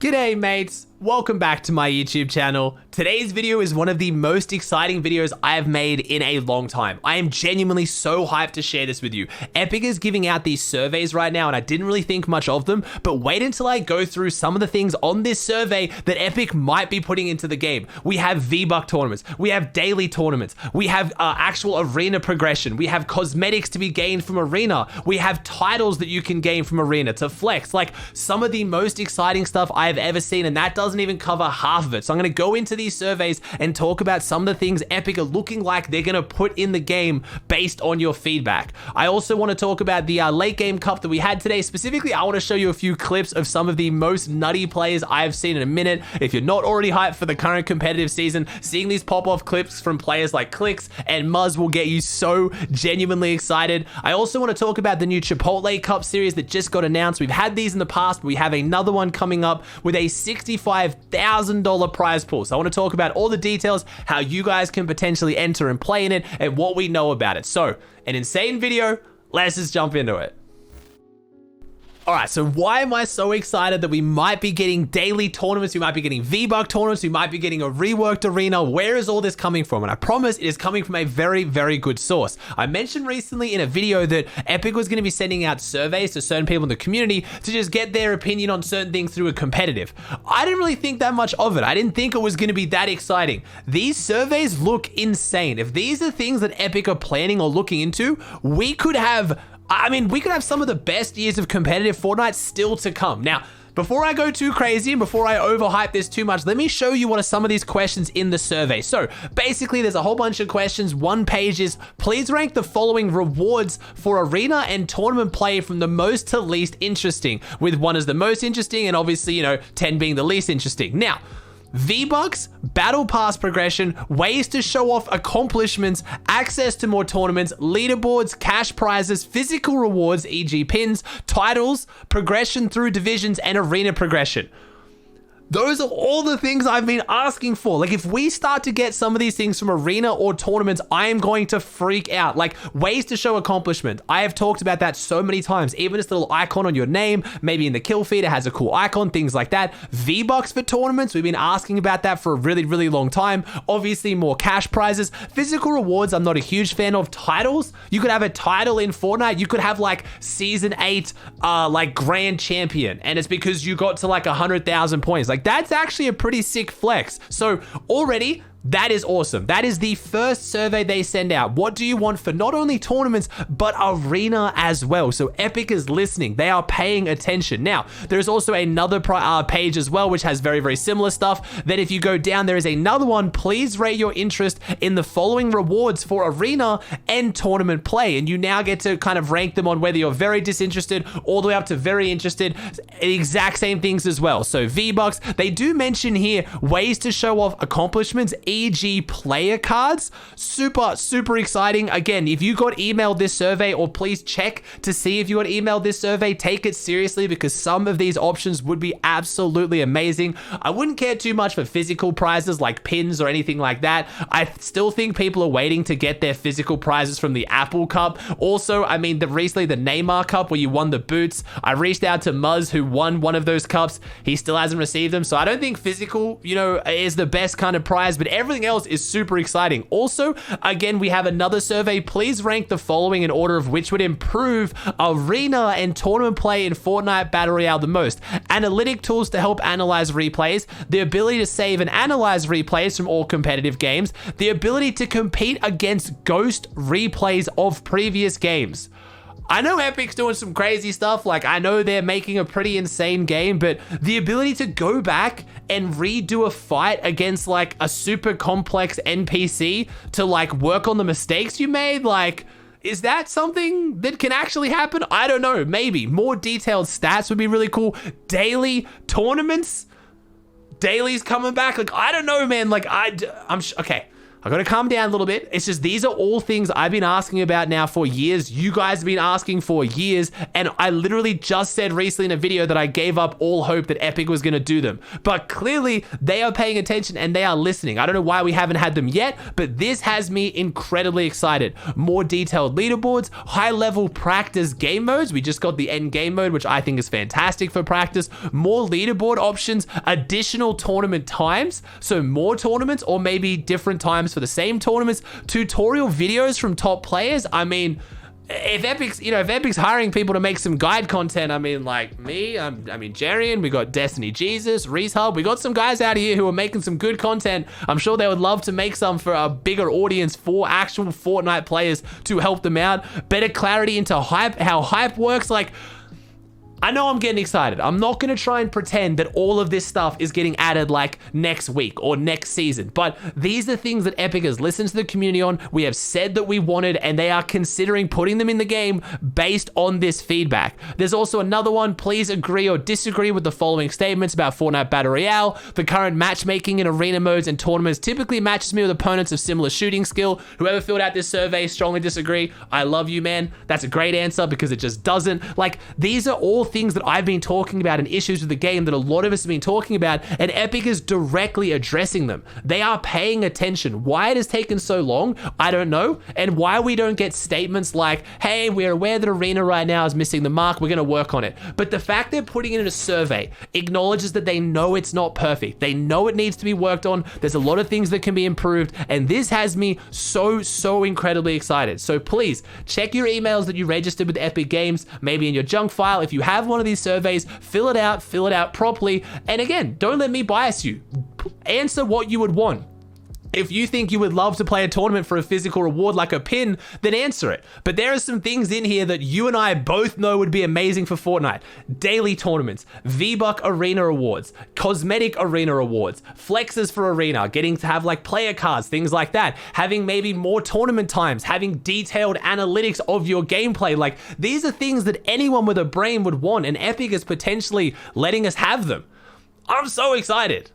G'day mates, welcome back to my YouTube channel. Today's video is one of the most exciting videos I have made in a long time. I am genuinely so hyped to share this with you. Epic is giving out these surveys right now and I didn't really think much of them, but wait until I go through some of the things on this survey that Epic might be putting into the game. We have V-Buck tournaments, we have daily tournaments, we have actual arena progression, we have cosmetics to be gained from arena, we have titles that you can gain from arena to flex, like some of the most exciting stuff I've ever seen, and that doesn't even cover half of it. So I'm going to go into these surveys and talk about some of the things Epic are looking like they're going to put in the game based on your feedback. I also want to talk about the late game cup that we had today. Specifically, I want to show you a few clips of some of the most nutty players I've seen in a minute. If you're not already hyped for the current competitive season, seeing these pop-off clips from players like Clix and Muzz will get you so genuinely excited. I also want to talk about the new Chipotle Cup series that just got announced. We've had these in the past, but we have another one coming up with a $65,000 prize pool. So I want to talk about all the details, how you guys can potentially enter and play in it, and what we know about it. So, an insane video. Let's just jump into it. Alright, so why am I so excited that we might be getting daily tournaments, we might be getting V-Buck tournaments, we might be getting a reworked arena? Where is all this coming from? And I promise it is coming from a very, very good source. I mentioned recently in a video that Epic was going to be sending out surveys to certain people in the community to just get their opinion on certain things through a competitive. I didn't really think that much of it. I didn't think it was going to be that exciting. These surveys look insane. If these are things that Epic are planning or looking into, we could have some of the best years of competitive Fortnite still to come. Now, before I go too crazy and before I overhype this too much, let me show you what are some of these questions in the survey. So basically, there's a whole bunch of questions. One page is, please rank the following rewards for arena and tournament play from the most to least interesting, with 1 as the most interesting and obviously, 10 being the least interesting. Now, V-Bucks, battle pass progression, ways to show off accomplishments, access to more tournaments, leaderboards, cash prizes, physical rewards, e.g. pins, titles, progression through divisions, and arena progression. Those are all the things I've been asking for. Like, if we start to get some of these things from arena or tournaments, I am going to freak out. Like, ways to show accomplishment. I have talked about that so many times. Even just a little icon on your name, maybe in the kill feed, it has a cool icon, things like that. V-Bucks for tournaments, we've been asking about that for a really, really long time. Obviously, more cash prizes. Physical rewards, I'm not a huge fan of. Titles, you could have a title in Fortnite. You could have like Season 8, like Grand Champion, and it's because you got to like 100,000 points. Like, that's actually a pretty sick flex. So already, that is awesome. That is the first survey they send out. What do you want for not only tournaments, but arena as well? So Epic is listening. They are paying attention. Now, there's also another page as well, which has very, very similar stuff. Then if you go down, there is another one. Please rate your interest in the following rewards for arena and tournament play. And you now get to kind of rank them on whether you're very disinterested all the way up to very interested. Exact same things as well. So V-Bucks, they do mention here ways to show off accomplishments, e.g. player cards. Super, super exciting. Again, if you got emailed this survey, or please check to see if you got emailed this survey, take it seriously because some of these options would be absolutely amazing. I wouldn't care too much for physical prizes like pins or anything like that. I still think people are waiting to get their physical prizes from the Apple Cup. Also, recently the Neymar Cup where you won the boots. I reached out to Muzz who won one of those cups. He still hasn't received them. So I don't think physical, is the best kind of prize, but everything else is super exciting. Also, again, we have another survey. Please rank the following in order of which would improve arena and tournament play in Fortnite Battle Royale the most. Analytic tools to help analyze replays, the ability to save and analyze replays from all competitive games, the ability to compete against ghost replays of previous games. I know Epic's doing some crazy stuff, like I know they're making a pretty insane game, but the ability to go back and redo a fight against like a super complex NPC to like work on the mistakes you made, like, is that something that can actually happen? I don't know, maybe. More detailed stats would be really cool. Daily tournaments? Daily's coming back? Like, I don't know, man. Like, okay. I gotta calm down a little bit. It's just these are all things I've been asking about now for years. You guys have been asking for years, and I literally just said recently in a video that I gave up all hope that Epic was gonna do them. But clearly, they are paying attention and they are listening. I don't know why we haven't had them yet, but this has me incredibly excited. More detailed leaderboards, high-level practice game modes. We just got the end game mode, which I think is fantastic for practice. More leaderboard options, additional tournament times, so more tournaments or maybe different times for the same tournaments, tutorial videos from top players. I mean, if Epic's hiring people to make some guide content, I mean, like me, Jarian, we got Destiny Jesus, Reese Hub, we got some guys out here who are making some good content. I'm sure they would love to make some for a bigger audience, for actual Fortnite players to help them out. Better clarity into hype, how hype works. Like, I know I'm getting excited. I'm not going to try and pretend that all of this stuff is getting added like next week or next season, but these are things that Epic has listened to the community on. We have said that we wanted, and they are considering putting them in the game based on this feedback. There's also another one. Please agree or disagree with the following statements about Fortnite Battle Royale. The current matchmaking in arena modes and tournaments typically matches me with opponents of similar shooting skill. Whoever filled out this survey strongly disagree. I love you, man. That's a great answer because it just doesn't. Like, these are all things that I've been talking about and issues with the game that a lot of us have been talking about, and Epic is directly addressing them. They are paying attention. Why it has taken so long, I don't know, and why we don't get statements like, hey, we're aware that arena right now is missing the mark, we're going to work on it. But the fact they're putting it in a survey acknowledges that they know it's not perfect. They know it needs to be worked on. There's a lot of things that can be improved, and this has me so incredibly excited. So please check your emails that you registered with Epic Games, maybe in your junk file. If you have one of these surveys, fill it out properly. And again, don't let me bias you. Answer what you would want. If you think you would love to play a tournament for a physical reward like a pin, then answer it. But there are some things in here that you and I both know would be amazing for Fortnite. Daily tournaments, V-Buck arena awards, cosmetic arena awards, flexes for arena, getting to have like player cards, things like that, having maybe more tournament times, having detailed analytics of your gameplay. Like, these are things that anyone with a brain would want, and Epic is potentially letting us have them. I'm so excited.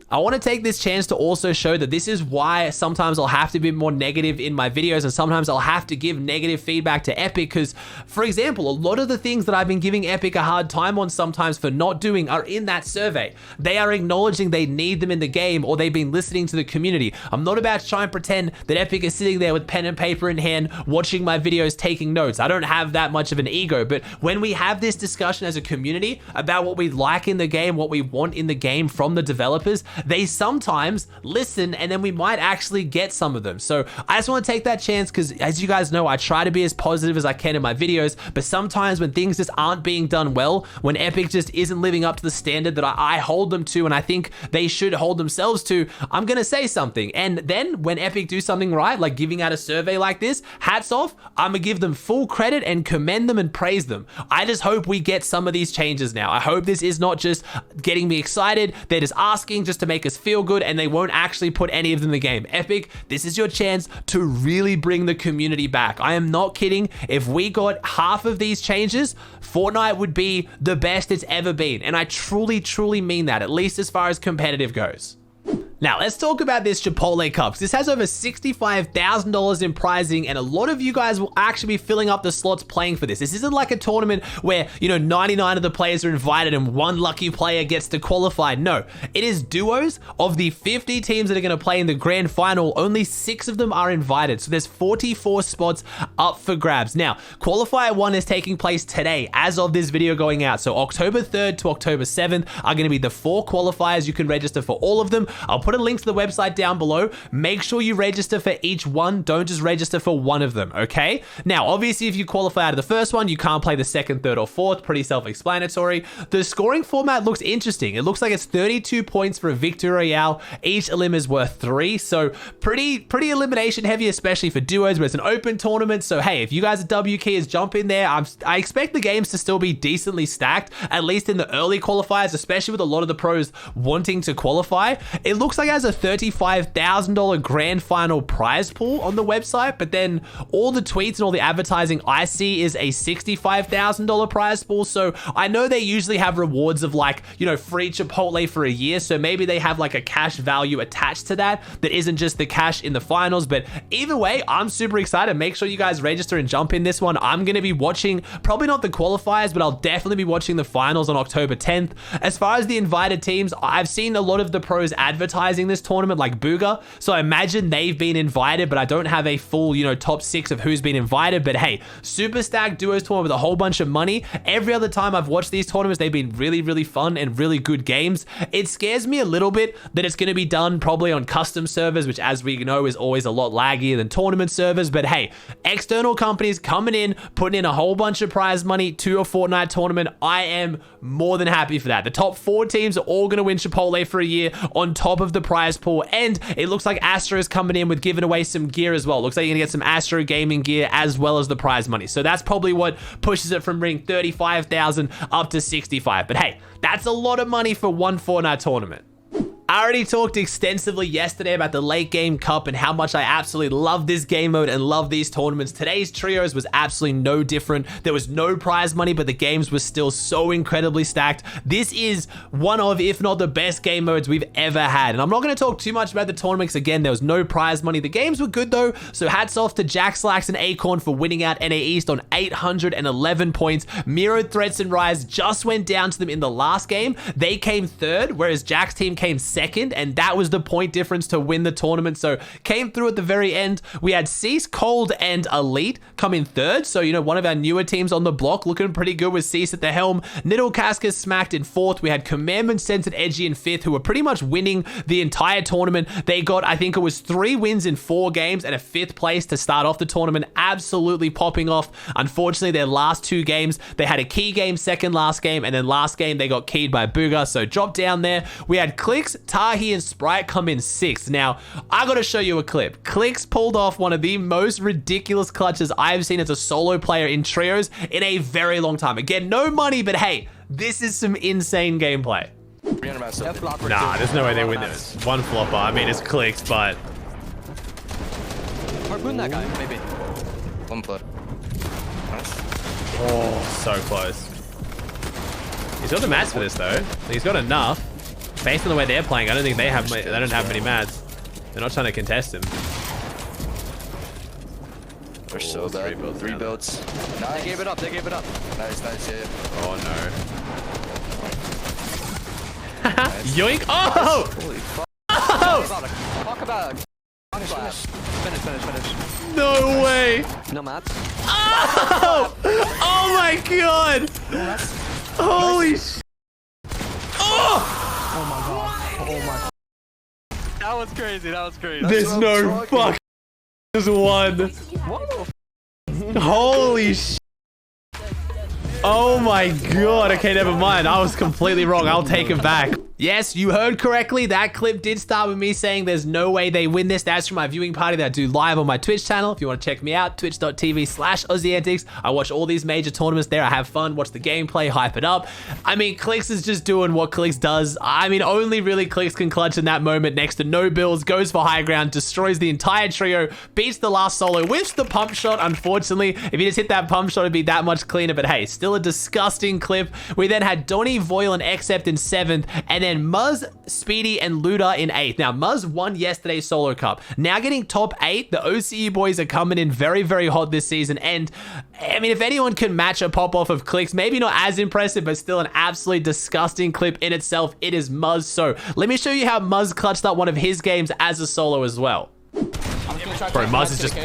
I want to take this chance to also show that this is why sometimes I'll have to be more negative in my videos, and sometimes I'll have to give negative feedback to Epic because, for example, a lot of the things that I've been giving Epic a hard time on sometimes for not doing are in that survey. They are acknowledging they need them in the game, or they've been listening to the community. I'm not about to try and pretend that Epic is sitting there with pen and paper in hand, watching my videos, taking notes. I don't have that much of an ego, but when we have this discussion as a community about what we like in the game, what we want in the game from the developers, they sometimes listen, and then we might actually get some of them. So I just want to take that chance because, as you guys know, I try to be as positive as I can in my videos, but sometimes when things just aren't being done well, when Epic just isn't living up to the standard that I hold them to, and I think they should hold themselves to, I'm going to say something. And then when Epic do something right, like giving out a survey like this, hats off, I'm going to give them full credit and commend them and praise them. I just hope we get some of these changes now. I hope this is not just getting me excited. They're just asking just to make us feel good, and they won't actually put any of them in the game. Epic, this is your chance to really bring the community back. I am not kidding. If we got half of these changes, Fortnite would be the best it's ever been. And I truly mean that, at least as far as competitive goes. Now, let's talk about this Chipotle Cups. This has over $65,000 in prizing, and a lot of you guys will actually be filling up the slots playing for this. This isn't like a tournament where, 99 of the players are invited and one lucky player gets to qualify. No, it is duos. Of the 50 teams that are going to play in the grand final, only 6 of them are invited. So there's 44 spots up for grabs. Now, Qualifier 1 is taking place today as of this video going out. So October 3rd to October 7th are going to be the 4 qualifiers. You can register for all of them. I'll put a link to the website down below. Make sure you register for each one. Don't just register for one of them, okay? Now, obviously, if you qualify out of the first one, you can't play the second, third, or fourth. Pretty self-explanatory. The scoring format looks interesting. It looks like it's 32 points for a victory royale. Each elim is worth 3, so pretty elimination heavy, especially for duos, but it's an open tournament. So hey, if you guys are W keys, jump in there. I expect the games to still be decently stacked, at least in the early qualifiers, especially with a lot of the pros wanting to qualify. It looks looks like it has a $35,000 grand final prize pool on the website, but then all the tweets and all the advertising I see is a $65,000 prize pool. So I know they usually have rewards of like, you know, free Chipotle for a year. So maybe they have like a cash value attached to that isn't just the cash in the finals. But either way, I'm super excited. Make sure you guys register and jump in this one. I'm going to be watching, probably not the qualifiers, but I'll definitely be watching the finals on October 10th. As far as the invited teams, I've seen a lot of the pros advertising this tournament, like Booga. So I imagine they've been invited, but I don't have a full, you know, top 6 of who's been invited. But hey, super stacked duos tournament with a whole bunch of money. Every other time I've watched these tournaments, they've been really, really fun and really good games. It scares me a little bit that it's going to be done probably on custom servers, which as we know is always a lot laggier than tournament servers. But hey, external companies coming in, putting in a whole bunch of prize money to a Fortnite tournament. I am more than happy for that. The top 4 teams are all going to win Chipotle for a year on top of the prize pool. And it looks like Astro is coming in with giving away some gear as well. Looks like you're going to get some Astro gaming gear as well as the prize money. So that's probably what pushes it from ring 35,000 up to 65. But hey, that's a lot of money for one Fortnite tournament. I already talked extensively yesterday about the late game cup and how much I absolutely love this game mode and love these tournaments. Today's trios was absolutely no different. There was no prize money, but the games were still so incredibly stacked. This is one of, if not the best game modes we've ever had. And I'm not going to talk too much about the tournaments. Again, there was no prize money. The games were good though. So hats off to Jack Slacks and Acorn for winning out NA East on 811 points. Miro, Threats, and Rise just went down to them in the last game. They came third, whereas Jack's team came second, and that was the point difference to win the tournament. So came through at the very end. We had Cease, Cold, and Elite come in third. So, you know, one of our newer teams on the block looking pretty good with Cease at the helm. Niddle Cascus smacked in fourth. We had Commandment, Censored, Edgy in fifth, who were pretty much winning the entire tournament. They got, I think it was 3 wins in 4 games and a 5th place to start off the tournament. Absolutely popping off. Unfortunately, their last 2 games, they had a key game second last game, and then last game they got keyed by Booga. So drop down there. We had Clix, Tahi, and Sprite come in 6th. Now, I gotta show you a clip. Clix pulled off one of the most ridiculous clutches I've seen as a solo player in trios in a very long time. Again, no money, but hey, this is some insane gameplay. Nah, there's no way they win this. One flopper. I mean, it's Clix, but... Harpoon that guy, maybe. One flip. Oh, so close. He's got the mats for this, though. He's got enough. Based on the way they're playing, I don't think they don't have many mats. They're not trying to contest him. They're so bad. 3 builds. Nice. They gave it up. They gave it up. Nice, yeah. Oh no. Yoink! Oh! Holy fuck. Oh! Talk about finish. No way! No mats. Oh! Oh my god! Holy sh! Oh! That was crazy. That was crazy. There's no fuck. There's one. Holy sh! Oh my god. Okay, never mind. I was completely wrong. I'll take it back. Yes, you heard correctly. That clip did start with me saying there's no way they win this. That's from my viewing party that I do live on my Twitch channel. If you want to check me out, twitch.tv/Aussie Antics. I watch all these major tournaments there. I have fun, watch the gameplay, hype it up. I mean, Clix is just doing what Clix does. I mean, only really Clix can clutch in that moment next to no builds, goes for high ground, destroys the entire trio, beats the last solo, whiffs the pump shot. Unfortunately, if he just hit that pump shot, it'd be that much cleaner. But hey, still a disgusting clip. We then had Donny, Voil, and Except in 7th, and then Muzz, Speedy, and Luda in 8th. Now, Muzz won yesterday's solo cup. Now getting top 8, the OCE boys are coming in very, very hot this season. And, I mean, if anyone can match a pop-off of Clix, maybe not as impressive, but still an absolutely disgusting clip in itself, it is Muzz. So, let me show you how Muzz clutched up one of his games as a solo as well. Bro, Muzz is just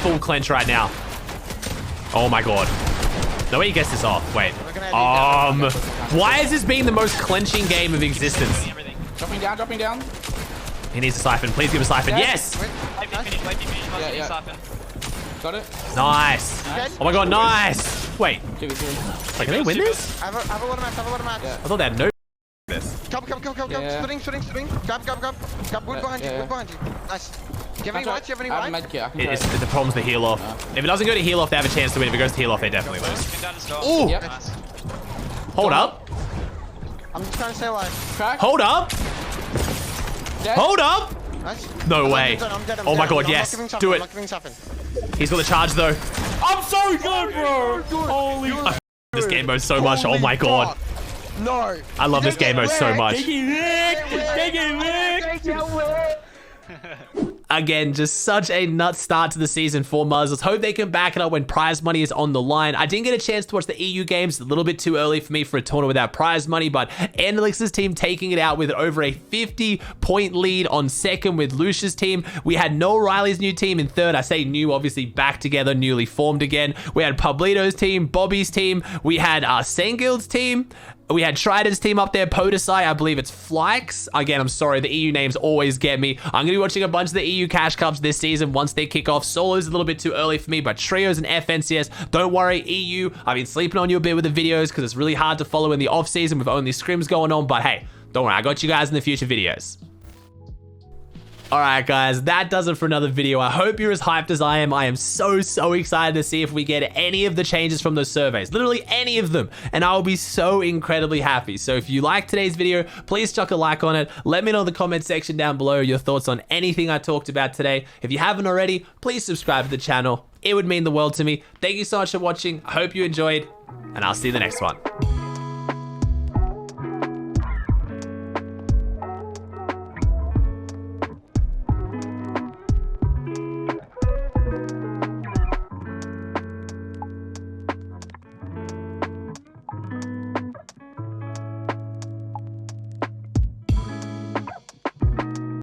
full clench right now. Oh my god. No way he gets this off. Wait. Why is this being the most clenching game of existence? Dropping down. He needs a siphon. Please give a siphon. Yes! Got it. Nice. Oh my god, nice. Wait. Wait, can they win this? I have a lot of mats. I thought they had no this. Come. Spinning. Grab. Good behind you. Nice. Do you have any whites? The problem's the heal off. If it doesn't go to heal off, they have a chance to win. If it goes to heal off, they definitely lose. Ooh! Hold up. I'm just trying to stay alive. Hold up! Dead. Hold up. Nice. No I'm way. dead, I'm dead, I'm Oh my dead. God, I'm yes. not giving Do something, it. I'm not giving something. He's got the charge though. I'm so good, bro. Holy. This game mode so much. Oh my God. No. I love this game mode so much. Again, just such a nuts start to the season for Muzz. Let's hope they can back it up when prize money is on the line. I didn't get a chance to watch the EU games. A little bit too early for me for a tournament without prize money, but Antics' team taking it out with over a 50-point lead on second with Lucia's team. We had Noel Riley's new team in third. I say new, obviously back together, newly formed again. We had Pablito's team, Bobby's team. We had Sengild's team. We had Trident's team up there, Podesai, I believe it's Flykes. Again, I'm sorry, the EU names always get me. I'm going to be watching a bunch of the EU Cash Cups this season once they kick off. Solo's a little bit too early for me, but Trios and FNCS, don't worry, EU, I've been sleeping on you a bit with the videos because it's really hard to follow in the off season with only scrims going on, but hey, don't worry, I got you guys in the future videos. Alright guys, that does it for another video. I hope you're as hyped as I am. I am so excited to see if we get any of the changes from those surveys. Literally any of them. And I will be so incredibly happy. So if you liked today's video, please chuck a like on it. Let me know in the comment section down below your thoughts on anything I talked about today. If you haven't already, please subscribe to the channel. It would mean the world to me. Thank you so much for watching. I hope you enjoyed, and I'll see you in the next one.